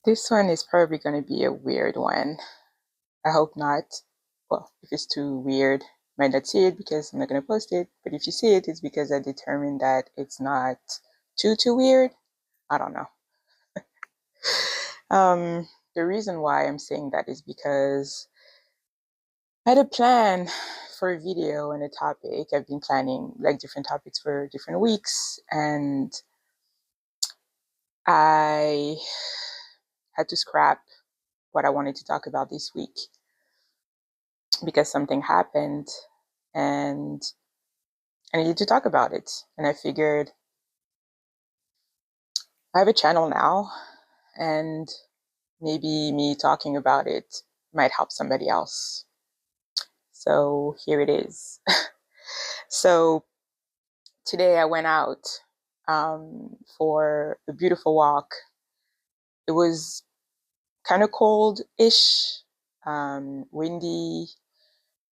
This one is probably going to be a weird one. I hope not. Well, if it's too weird, you might not see it because I'm not going to post it. But if you see it, it's because I determined that it's not too weird. I don't know. The reason why I'm saying that is because I had a plan for a video and a topic. I've been planning like different topics for different weeks, and I had to scrap what I wanted to talk about this week because something happened and I needed to talk about it. And I figured I have a channel now, and maybe me talking about it might help somebody else. So here it is. So today I went out for a beautiful walk. It was kind of cold-ish, windy,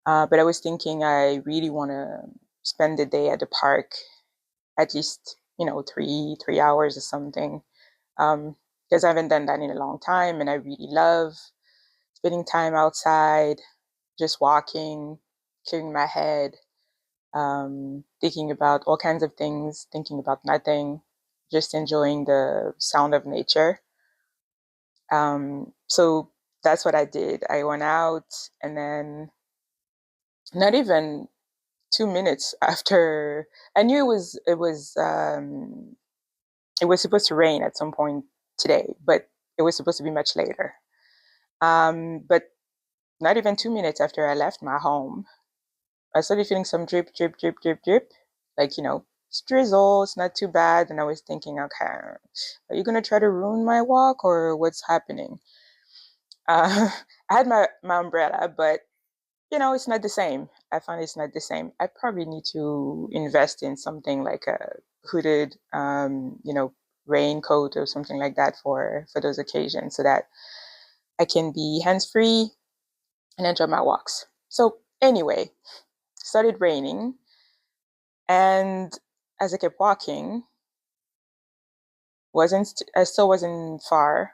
but I was thinking I really want to spend the day at the park, at least, 3 hours or something. Because I haven't done that in a long time, and I really love spending time outside, just walking, clearing my head, thinking about all kinds of things, thinking about nothing, just enjoying the sound of nature. So that's what I did. I went out, and then not even 2 minutes after, I knew it was supposed to rain at some point today, but it was supposed to be much later. But not even 2 minutes after I left my home, I started feeling some drip, drip, drip, drip, drip. Like, it's drizzle, it's not too bad. And I was thinking, okay, are you going to try to ruin my walk or what's happening? I had my umbrella, but, it's not the same. I found it's not the same. I probably need to invest in something like a hooded, raincoat or something like that for those occasions so that I can be hands-free and enjoy my walks. So anyway, started raining, and as I kept walking, I still wasn't far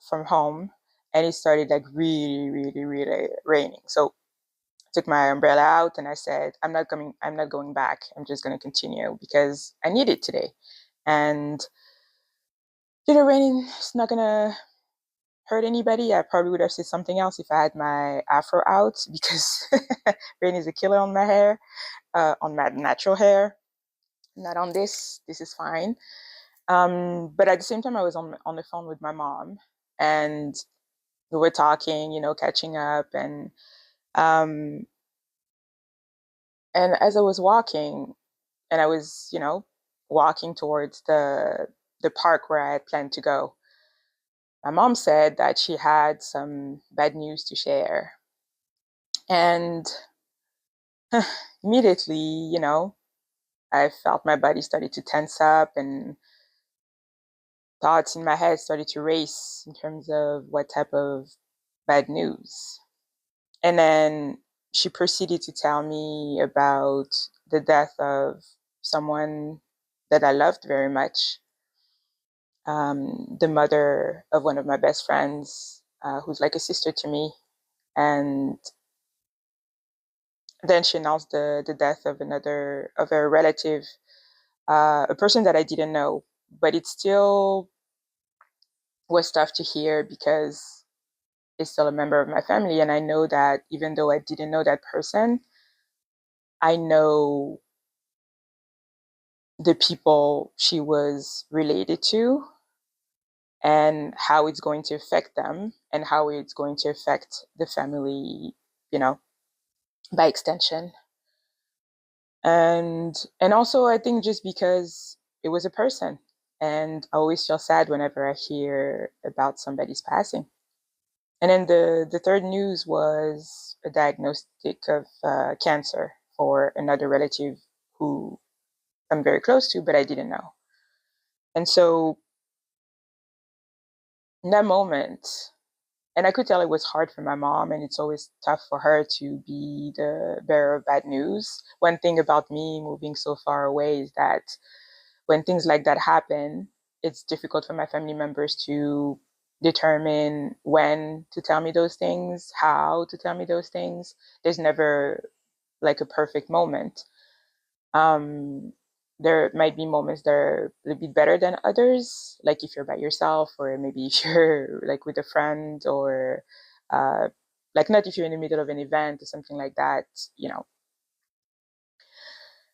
from home, and it started like really, really, really raining. So I took my umbrella out and I said, I'm not going back. I'm just gonna continue because I need it today. And raining is not gonna hurt anybody. I probably would have said something else if I had my afro out because rain is a killer on my hair, on my natural hair, not on this. This is fine. But at the same time, I was on the phone with my mom, and we were talking, catching up, um, and as I was walking, and I was, walking towards the park where I had planned to go, my mom said that she had some bad news to share, and immediately, I felt my body started to tense up, and thoughts in my head started to race in terms of what type of bad news. And then she proceeded to tell me about the death of someone that I loved very much, the mother of one of my best friends, who's like a sister to me. And then she announced the death of a relative, a person that I didn't know, but it still was tough to hear because is still a member of my family. And I know that even though I didn't know that person, I know the people she was related to and how it's going to affect them and how it's going to affect the family, you know, by extension. And also I think just because it was a person, and I always feel sad whenever I hear about somebody's passing. And then the third news was a diagnostic of cancer for another relative who I'm very close to, but I didn't know. And so in that moment, and I could tell it was hard for my mom, and it's always tough for her to be the bearer of bad news. One thing about me moving so far away is that when things like that happen, it's difficult for my family members to determine when to tell me those things, how to tell me those things. There's never like a perfect moment. Um, there might be moments that are a little bit better than others, like if you're by yourself, or maybe if you're like with a friend, or uh, like not if you're in the middle of an event or something like that, you know.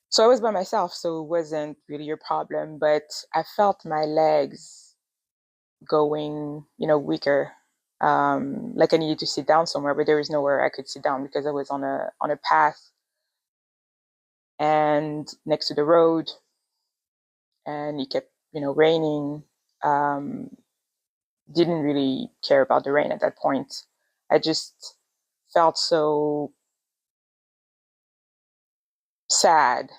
So I was by myself, so it wasn't really a problem, but I felt my legs going, weaker. Like I needed to sit down somewhere, but there was nowhere I could sit down because I was on a path and next to the road, and it kept, raining. Um, didn't really care about the rain at that point. I just felt so sad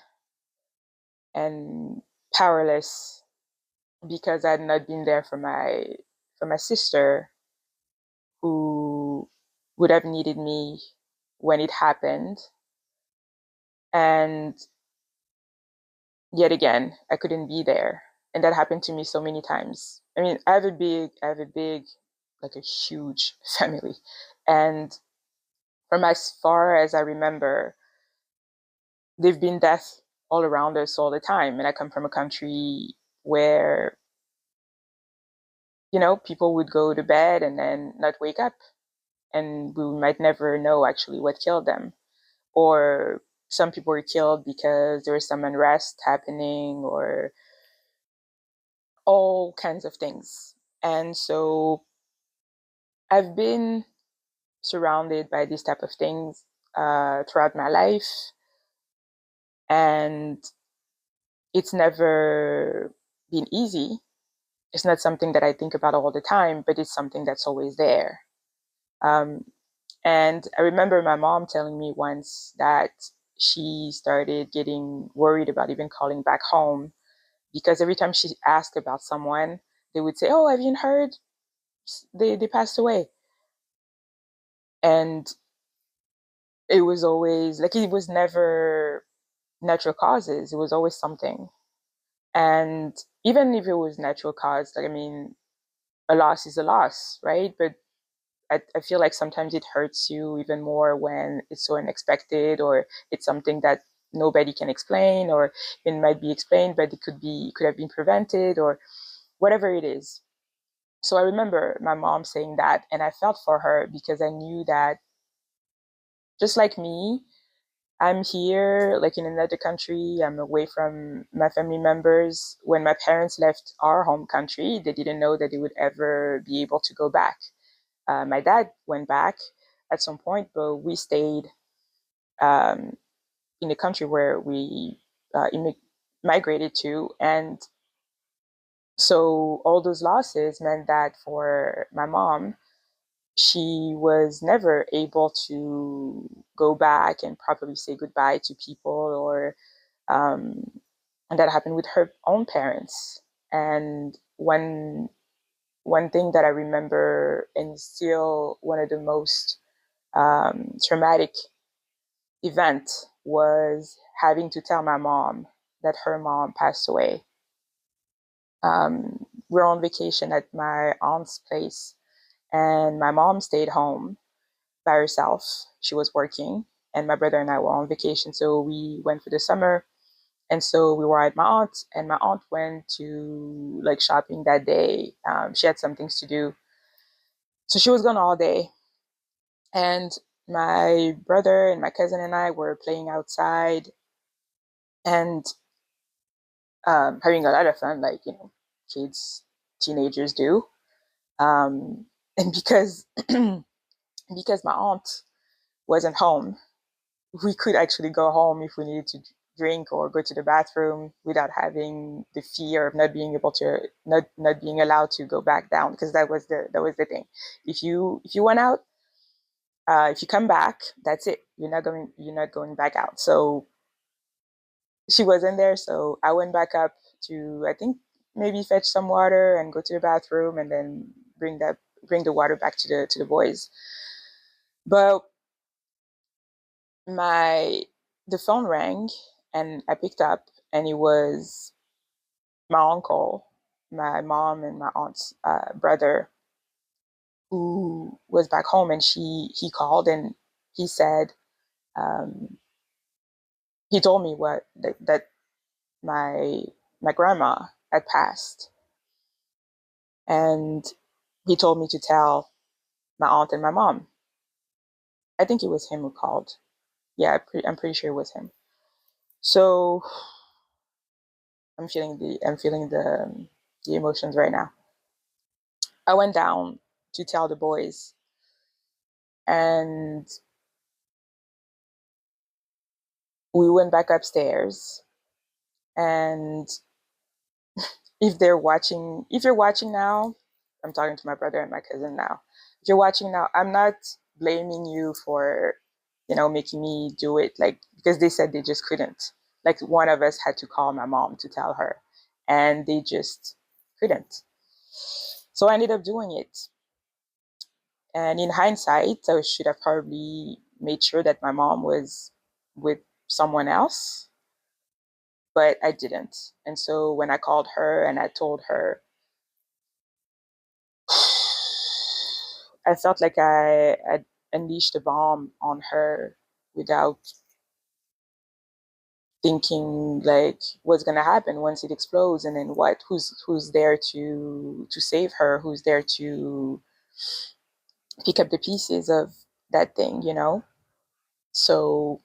and powerless because I had not been there for my sister, who would have needed me when it happened. And yet again, I couldn't be there. And that happened to me so many times. I mean, I have a big, like a huge family. And from as far as I remember, there've been death all around us all the time. And I come from a country where, people would go to bed and then not wake up. And we might never know actually what killed them. Or some people were killed because there was some unrest happening, or all kinds of things. And so I've been surrounded by these type of things throughout my life, and it's never been easy. It's not something that I think about all the time, but it's something that's always there. Um, and I remember my mom telling me once that she started getting worried about even calling back home, because every time she asked about someone, they would say, "Oh, have you heard? They passed away." And it was always like it was never natural causes. It was always something. And even if it was natural cause, like I mean, a loss is a loss, right? But I feel like sometimes it hurts you even more when it's so unexpected, or it's something that nobody can explain, or it might be explained, but it could have been prevented, or whatever it is. So I remember my mom saying that, and I felt for her because I knew that just like me, I'm here, like in another country. I'm away from my family members. When my parents left our home country, they didn't know that they would ever be able to go back. My dad went back at some point, but we stayed um, in the country where we migrated to. And so all those losses meant that for my mom, she was never able to go back and properly say goodbye to people, or um, and that happened with her own parents. And one thing that I remember, and still one of the most traumatic event, was having to tell my mom that her mom passed away. We're on vacation at my aunt's place, and my mom stayed home by herself. She was working, and my brother and I were on vacation. So we went for the summer. And so we were at my aunt, and my aunt went to like shopping that day. She had some things to do. So she was gone all day. And my brother and my cousin and I were playing outside and having a lot of fun, like, kids, teenagers do. And because my aunt wasn't home, we could actually go home if we needed to drink or go to the bathroom without having the fear of not being allowed to go back down, because that was the thing. If you went out, if you come back, that's it. You're not going back out. So she wasn't there, so I went back up to, I think, maybe fetch some water and go to the bathroom, and then bring the water back to the boys. But my the phone rang, and I picked up, and it was my uncle, my mom and my aunt's brother. who was back home, and he called and he said, um, he told me that my grandma had passed, and he told me to tell my aunt and my mom. I think it was him who called. Yeah, I'm pretty sure it was him. So I'm feeling the emotions right now. I went down to tell the boys, and we went back upstairs. And if you're watching now, I'm talking to my brother and my cousin now. If you're watching now, I'm not blaming you for, making me do it, like, because they said they just couldn't. Like, one of us had to call my mom to tell her, and they just couldn't. So I ended up doing it. And in hindsight, I should have probably made sure that my mom was with someone else, but I didn't. And so when I called her and I told her, I felt like I had unleashed a bomb on her without thinking like what's gonna happen once it explodes, and then who's there to save her, who's there to pick up the pieces of that thing. So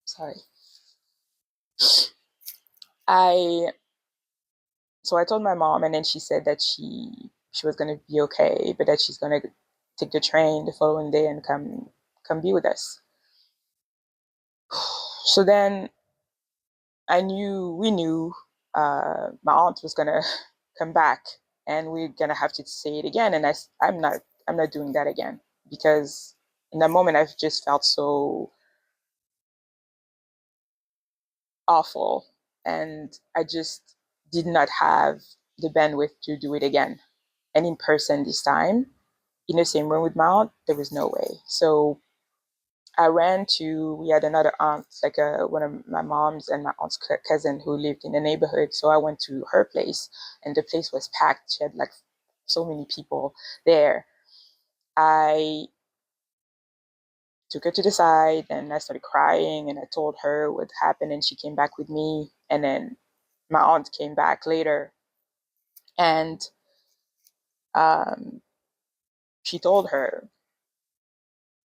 sorry. I so I told my mom, and then she said that she was gonna be okay, but that she's gonna take the train the following day and come be with us. So then we knew my aunt was gonna come back, and we're gonna have to say it again. And I'm not doing that again, because in that moment I've just felt so awful, and I just did not have the bandwidth to do it again. And in person this time, in the same room with my aunt, there was no way. So we had another aunt, like one of my mom's and my aunt's cousin who lived in the neighborhood. So I went to her place, and the place was packed. She had like so many people there. I took her to the side and I started crying, and I told her what happened, and she came back with me. And then my aunt came back later, and um, she told her,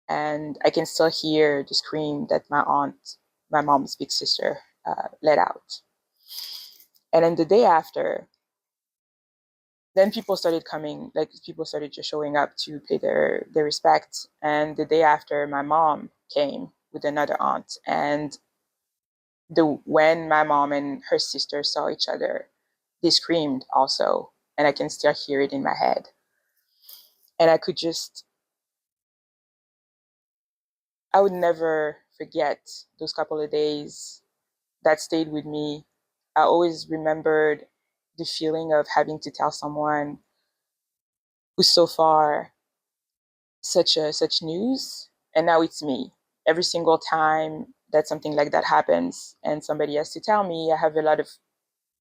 and I can still hear the scream that my mom's big sister, let out. And then the day after, then people started coming, like people started just showing up to pay their respects. And the day after, my mom came with another aunt, and when my mom and her sister saw each other, they screamed also, and I can still hear it in my head. And I would never forget those couple of days that stayed with me. I always remembered the feeling of having to tell someone who's so far such news, and now it's me. Every single time that something like that happens and somebody has to tell me, I have a lot of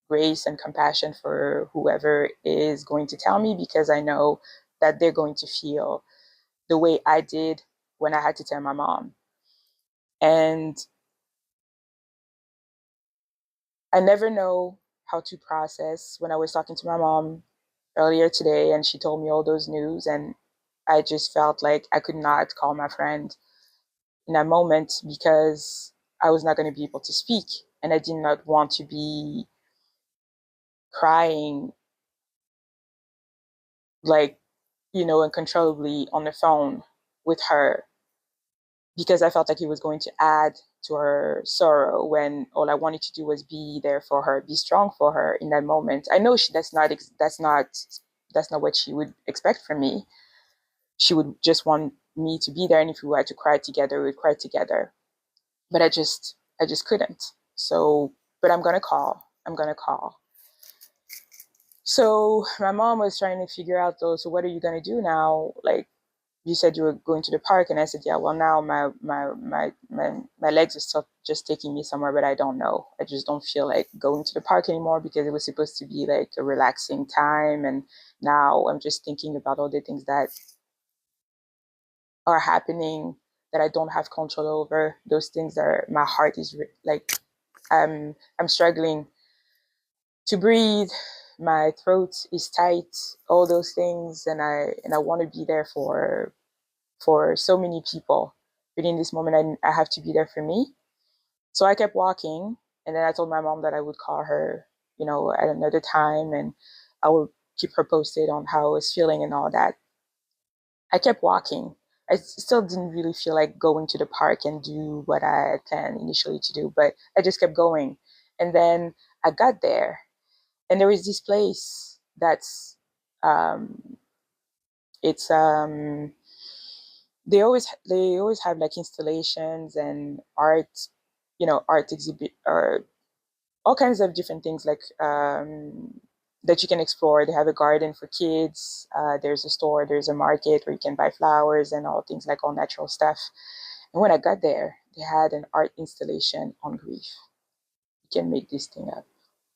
grace and compassion for whoever is going to tell me, because I know that they're going to feel the way I did when I had to tell my mom. And I never know how to process when I was talking to my mom earlier today and she told me all those news, and I just felt like I could not call my friend in that moment because I was not going to be able to speak, and I did not want to be crying like, uncontrollably on the phone with her, because I felt like it was going to add to her sorrow when all I wanted to do was be there for her, be strong for her in that moment. I know that's not what she would expect from me. She would just want me to be there, and if we had to cry together, we would cry together. But I just couldn't. So, but I'm gonna call. I'm gonna call. So my mom was trying to figure out though, so what are you gonna do now? Like, you said you were going to the park, and I said, yeah, well, now my legs are still just taking me somewhere, but I don't know. I just don't feel like going to the park anymore, because it was supposed to be like a relaxing time, and now I'm just thinking about all the things that are happening that I don't have control over. Those things are my heart is like I'm struggling to breathe. My throat is tight. All those things, and I want to be there for so many people. But in this moment, I have to be there for me. So I kept walking, and then I told my mom that I would call her, at another time, and I would keep her posted on how I was feeling and all that. I kept walking. I still didn't really feel like going to the park and do what I had planned initially to do, but I just kept going. And then I got there, and there was this place that's, um, it's they always have like installations and art, art exhibit or all kinds of different things like that you can explore. They have a garden for kids. There's a store. There's a market where you can buy flowers and all things like all natural stuff. And when I got there, they had an art installation on grief. You can make this thing up.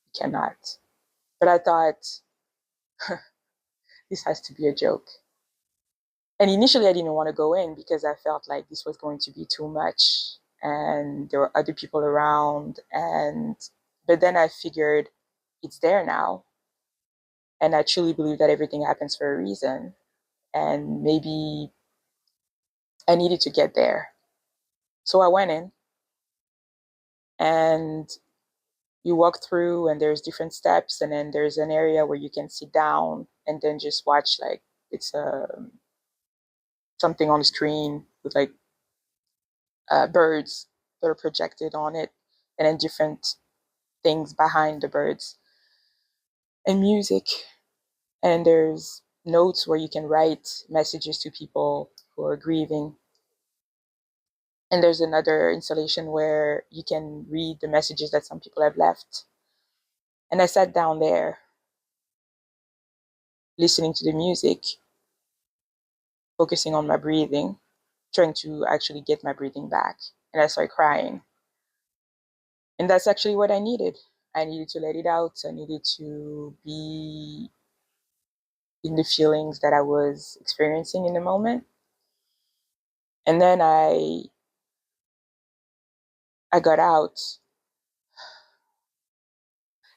You cannot. But I thought this has to be a joke. And initially, I didn't want to go in because I felt like this was going to be too much, and there were other people around. But then I figured it's there now, and I truly believe that everything happens for a reason. And maybe I needed to get there. So I went in, and you walk through, and there's different steps, and then there's an area where you can sit down and then just watch, like, it's something on the screen with like birds that are projected on it, and then different things behind the birds, and music. And there's notes where you can write messages to people who are grieving. And there's another installation where you can read the messages that some people have left. And I sat down there listening to the music, focusing on my breathing, trying to actually get my breathing back. And I started crying. And that's actually what I needed. I needed to let it out. I needed to be in the feelings that I was experiencing in the moment. And then I got out,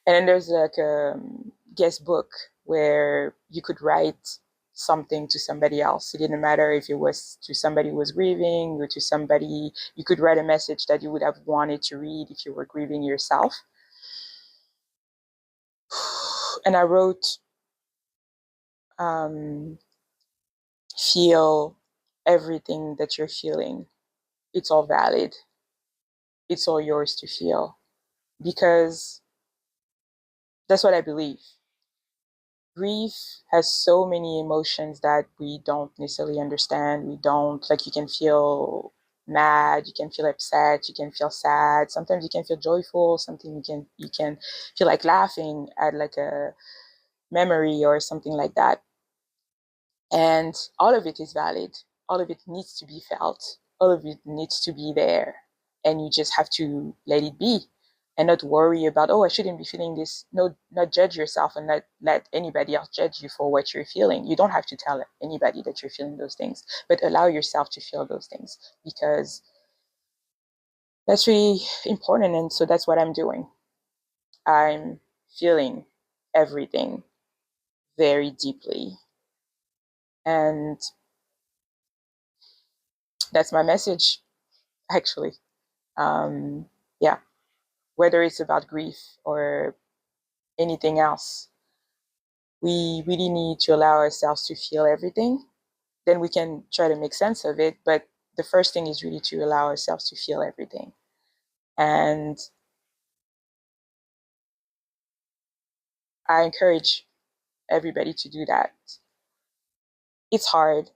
and then there's like a guest book where you could write something to somebody else. It didn't matter if it was to somebody who was grieving or to somebody. You could write a message that you would have wanted to read if you were grieving yourself. And I wrote, um, feel everything that you're feeling. It's all valid. It's all yours to feel, because that's what I believe. Grief has so many emotions that we don't necessarily understand. We don't, like, you can feel mad, you can feel upset, you can feel sad. Sometimes you can feel joyful. Something you can feel like laughing at like a memory or something like that. And all of it is valid. All of it needs to be felt. All of it needs to be there. And you just have to let it be and not worry about, oh, I shouldn't be feeling this. No, not judge yourself and not let anybody else judge you for what you're feeling. You don't have to tell anybody that you're feeling those things, but allow yourself to feel those things, because that's really important. And so that's what I'm doing. I'm feeling everything very deeply. And that's my message, actually. Um, yeah, whether it's about grief or anything else, we really need to allow ourselves to feel everything. Then we can try to make sense of it. But the first thing is really to allow ourselves to feel everything. And I encourage everybody to do that. It's hard.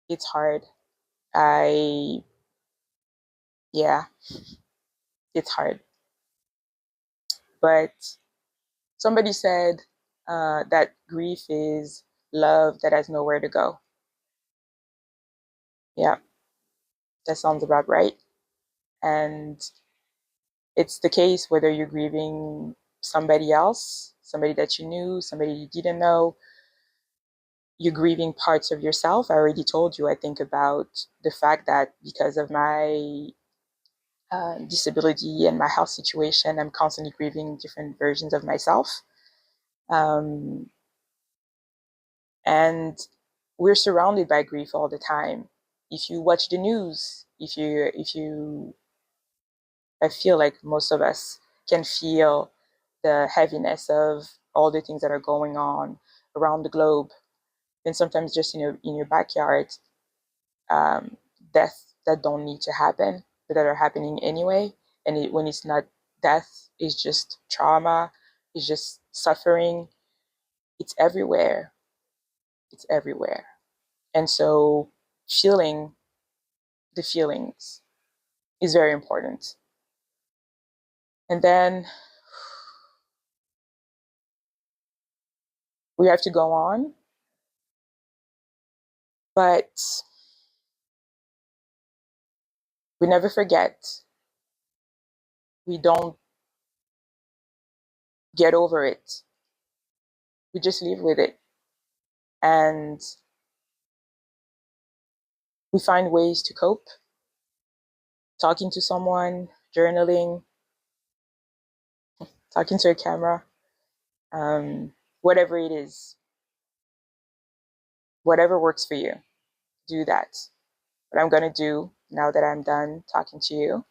It's hard. I, yeah, it's hard. But somebody said that grief is love that has nowhere to go. Yeah, that sounds about right. And it's the case whether you're grieving somebody else, somebody that you knew, somebody you didn't know. you're grieving parts of yourself. I already told you, I think about the fact that because of my disability and my health situation, I'm constantly grieving different versions of myself. Um, and we're surrounded by grief all the time. If you watch the news, I feel like most of us can feel the heaviness of all the things that are going on around the globe. And sometimes just in your backyard, um, deaths that don't need to happen, but that are happening anyway. And when it's not death, it's just trauma, it's just suffering. It's everywhere. It's everywhere. And so feeling the feelings is very important. And then we have to go on, but we never forget. We don't get over it. We just live with it. And we find ways to cope, talking to someone, journaling, talking to a camera, whatever it is, whatever works for you, do that. What I'm going to do now that I'm done talking to you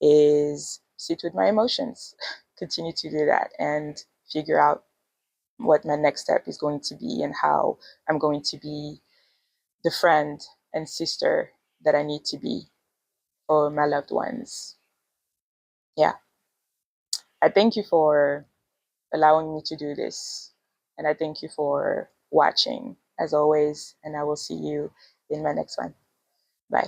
is sit with my emotions, continue to do that, and figure out what my next step is going to be and how I'm going to be the friend and sister that I need to be for my loved ones. Yeah. I thank you for allowing me to do this. And I thank you for watching as always. And I will see you in my next one. Bye.